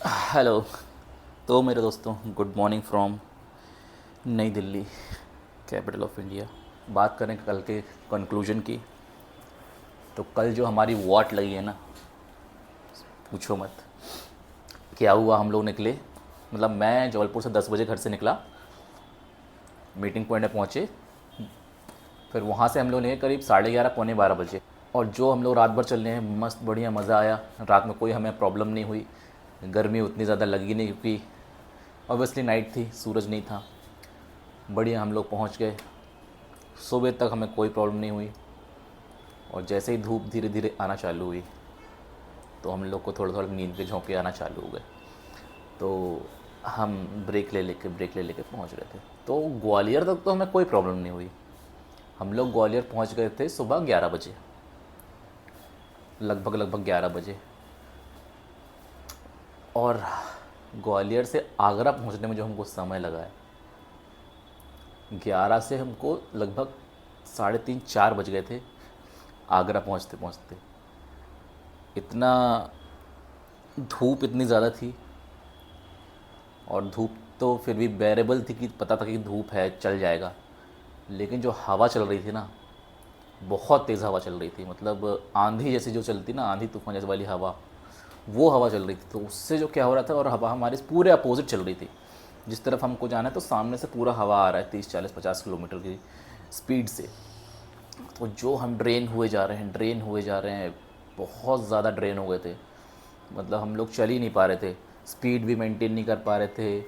Hello. तो मेरे दोस्तों, गुड मॉर्निंग फ्रॉम नई दिल्ली, कैपिटल ऑफ इंडिया। बात करें कल के कंक्लूजन की, तो कल जो हमारी वॉट लगी है ना, पूछो मत। क्या हुआ, हम लोग निकले, मतलब मैं जबलपुर से 10 बजे घर से निकला, मीटिंग पॉइंट में पहुँचे, फिर वहाँ से हम लोग निकले करीब 11:30 पौने 12 बजे। और जो हम लोग रात भर चल रहे हैं, मस्त बढ़िया मज़ा आया। रात में कोई हमें प्रॉब्लम नहीं हुई, गर्मी उतनी ज़्यादा लगी नहीं, क्योंकि ऑब्वियसली नाइट थी, सूरज नहीं था। बढ़िया हम लोग पहुंच गए। सुबह तक हमें कोई प्रॉब्लम नहीं हुई, और जैसे ही धूप धीरे धीरे आना चालू हुई, तो हम लोग को थोड़ा थोड़ा नींद के झोंके आना चालू हो गए। तो हम ब्रेक ले लेके पहुंच रहे थे। तो ग्वालियर तक तो हमें कोई प्रॉब्लम नहीं हुई। हम लोग ग्वालियर पहुंच गए थे सुबह 11 बजे, लगभग 11 बजे। और ग्वालियर से आगरा पहुंचने में जो हमको समय लगा है, 11 से हमको लगभग 3:30 4 बज गए थे आगरा पहुंचते पहुंचते। इतना धूप इतनी ज़्यादा थी, और धूप तो फिर भी बेरेबल थी, कि पता था कि धूप है, चल जाएगा। लेकिन जो हवा चल रही थी ना, बहुत तेज़ हवा चल रही थी, मतलब आंधी जैसी जो चलती ना, आंधी तूफान जैसी वाली हवा, वो हवा चल रही थी। तो उससे जो क्या हो रहा था, और हवा हमारे पूरे अपोजिट चल रही थी। जिस तरफ हमको जाना है, तो सामने से पूरा हवा आ रहा है 30 40 50 किलोमीटर की स्पीड से। तो जो हम ड्रेन हुए जा रहे हैं, बहुत ज़्यादा ड्रेन हो गए थे। मतलब हम लोग चल ही नहीं पा रहे थे, स्पीड भी मेंटेन नहीं कर पा रहे थे,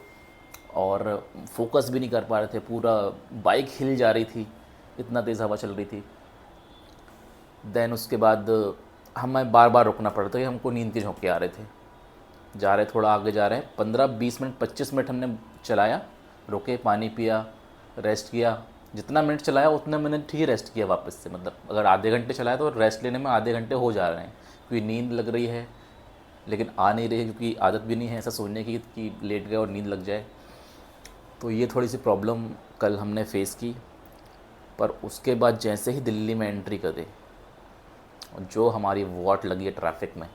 और फोकस भी नहीं कर पा रहे थे। पूरा बाइक हिल जा रही थी, इतना तेज़ हवा चल रही थी। देन उसके बाद हमें बार बार रुकना पड़ रहा था, कि हमको नींद के झोंके आ रहे थे। जा रहे, थोड़ा आगे जा रहे हैं, 15 20 मिनट 25 मिनट हमने चलाया, रुके, पानी पिया, रेस्ट किया। जितना मिनट चलाया उतने मिनट ही रेस्ट किया वापस से। मतलब अगर आधे घंटे चलाया, तो रेस्ट लेने में आधे घंटे हो जा रहे हैं, क्योंकि नींद लग रही है, लेकिन आ नहीं रही है, क्योंकि आदत भी नहीं है ऐसा सोने की कि लेट गए और नींद लग जाए। तो ये थोड़ी सी प्रॉब्लम कल हमने फ़ेस की। पर उसके बाद जैसे ही दिल्ली में एंट्री करे, और जो हमारी वॉट लगी है ट्रैफिक में,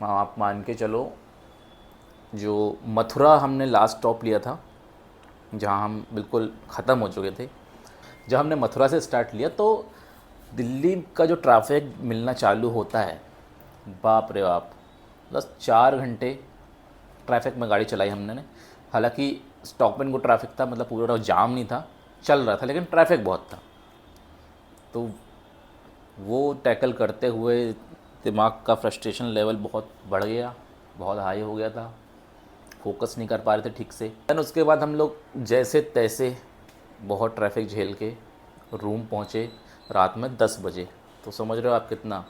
आप मान के चलो, जो मथुरा हमने लास्ट स्टॉप लिया था, जहाँ हम बिल्कुल ख़त्म हो चुके थे, जब हमने मथुरा से स्टार्ट लिया, तो दिल्ली का जो ट्रैफिक मिलना चालू होता है, बाप रे बाप। बस 4 घंटे ट्रैफिक में गाड़ी चलाई हमने ने। हालांकि स्टॉप एंड गो ट्रैफिक था, मतलब पूरा जाम नहीं था, चल रहा था, लेकिन ट्रैफिक बहुत था। तो वो टैकल करते हुए दिमाग का फ्रस्ट्रेशन लेवल बहुत बढ़ गया, बहुत हाई हो गया था। फोकस नहीं कर पा रहे थे ठीक से। दैन उसके बाद हम लोग जैसे तैसे बहुत ट्रैफिक झेल के रूम पहुँचे रात में 10 बजे। तो समझ रहे हो आप कितना,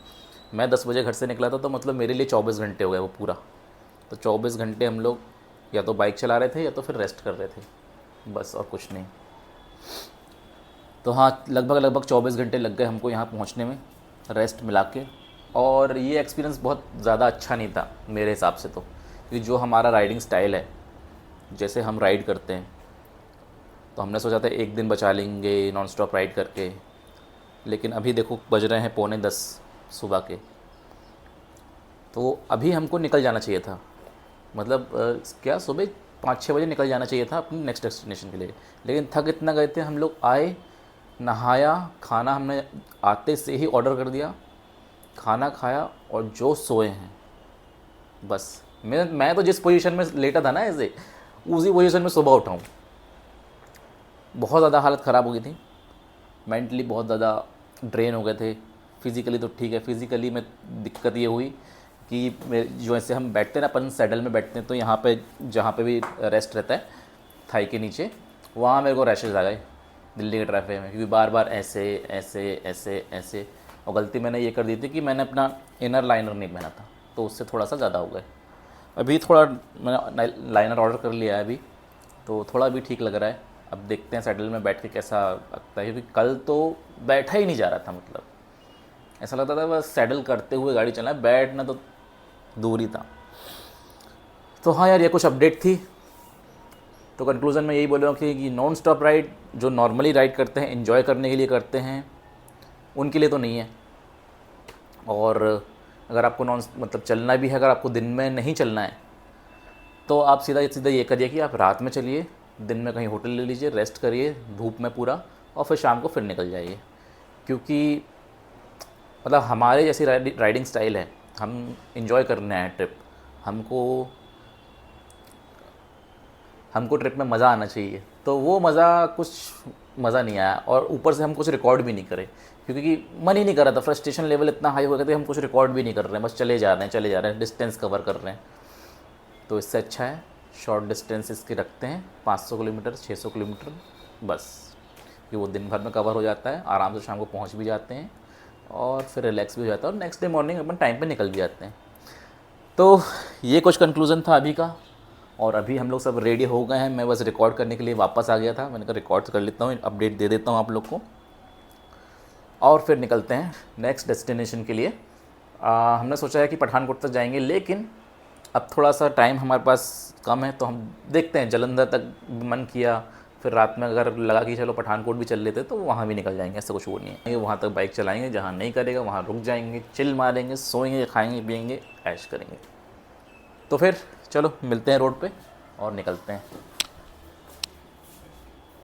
मैं 10 बजे घर से निकला था, तो मतलब मेरे लिए 24 घंटे हो गए वो पूरा। तो 24 घंटे हम लोग या तो बाइक चला रहे थे, या तो फिर रेस्ट कर रहे थे, बस, और कुछ नहीं। तो हाँ, लगभग 24 घंटे लग गए हमको यहाँ पहुँचने में, रेस्ट मिला के। और ये एक्सपीरियंस बहुत ज़्यादा अच्छा नहीं था मेरे हिसाब से, तो क्योंकि जो हमारा राइडिंग स्टाइल है, जैसे हम राइड करते हैं, तो हमने सोचा था एक दिन बचा लेंगे नॉन स्टॉप राइड करके। लेकिन अभी देखो, बज रहे हैं 9:45 सुबह के। तो अभी हमको निकल जाना चाहिए था, मतलब क्या, सुबह 5 6 बजे निकल जाना चाहिए था अपने नेक्स्ट डेस्टिनेशन के लिए। लेकिन थक इतना गए थे हम लोग, आए, नहाया, खाना हमने आते से ही ऑर्डर कर दिया, खाना खाया, और जो सोए हैं बस। मैं तो जिस पोजीशन में लेटा था ना, ऐसे उसी पोजीशन में सुबह उठाऊँ। बहुत ज़्यादा हालत ख़राब हो गई थी, मेंटली बहुत ज़्यादा ड्रेन हो गए थे। फिज़िकली तो ठीक है, फिज़िकली में दिक्कत ये हुई कि जो ऐसे हम बैठते हैं ना, अपन सैडल में बैठते हैं, तो यहाँ पे जहाँ पे भी रेस्ट रहता है थाई के नीचे, वहाँ मेरे को रैशेज़ आ गए दिल्ली के ट्रैफिक में, क्योंकि बार बार ऐसे ऐसे ऐसे ऐसे। और गलती मैंने ये कर दी थी कि मैंने अपना इनर लाइनर नहीं पहना था, तो उससे थोड़ा सा ज़्यादा हो गए। अभी थोड़ा मैंने लाइनर ऑर्डर कर लिया है अभी, तो थोड़ा अभी ठीक लग रहा है। अब देखते हैं सैडल में बैठ के कैसा लगता है, क्योंकि कल तो बैठा ही नहीं जा रहा था। मतलब ऐसा लगता था बस सैडल करते हुए गाड़ी चलाए, बैठना तो दूर ही था। तो हाँ यार, ये कुछ अपडेट थी। तो कंक्लूज़न में यही बोल रहा हूँ कि नॉन स्टॉप राइड जो नॉर्मली राइड करते हैं, एंजॉय करने के लिए करते हैं, उनके लिए तो नहीं है। और अगर आपको नॉन मतलब चलना भी है, अगर आपको दिन में नहीं चलना है तो आप सीधा सीधा ये करिए कि आप रात में चलिए, दिन में कहीं होटल ले लीजिए, रेस्ट करिए धूप में पूरा, और फिर शाम को फिर निकल जाइए। क्योंकि मतलब हमारे जैसी राइडिंग स्टाइल है, हम इंजॉय करने आए ट्रिप, हमको हमको ट्रिप में मज़ा आना चाहिए, तो वो मज़ा कुछ मज़ा नहीं आया, और ऊपर से हम कुछ रिकॉर्ड भी नहीं करे, क्योंकि मन ही नहीं कर रहा था, फ्रस्ट्रेशन लेवल इतना हाई हो गया था कि हम कुछ रिकॉर्ड भी नहीं कर रहे हैं, बस चले जा रहे हैं, डिस्टेंस कवर कर रहे हैं। तो इससे अच्छा है शॉर्ट डिस्टेंसेस के रखते हैं, 500 किलोमीटर 600 किलोमीटर बस, कि वो दिन भर में कवर हो जाता है, आराम से शाम को पहुंच भी जाते हैं और फिर रिलैक्स भी हो जाता है, और नेक्स्ट डे मॉर्निंग अपन टाइम पे निकल भी जाते हैं। तो ये कुछ कंक्लूज़न था अभी का, और अभी हम लोग सब रेडी हो गए हैं। मैं बस रिकॉर्ड करने के लिए वापस आ गया था, मैंने कहा रिकॉर्ड कर लेता हूँ, अपडेट दे देता हूँ आप लोग को, और फिर निकलते हैं नेक्स्ट डेस्टिनेशन के लिए। हमने सोचा है कि पठानकोट तक जाएंगे, लेकिन अब थोड़ा सा टाइम हमारे पास कम है, तो हम देखते हैं, जालंधर तक मन किया, फिर रात में अगर लगा कि चलो पठानकोट भी चल लेते तो वहाँ भी निकल जाएंगे, ऐसा कुछ वो नहीं है। वहाँ तक बाइक चलाएंगे, जहाँ नहीं करेगा वहाँ रुक जाएंगे, चिल मारेंगे, सोएंगे, खाएंगे पिएंगे, ऐश करेंगे। तो फिर चलो मिलते हैं रोड पे और निकलते हैं।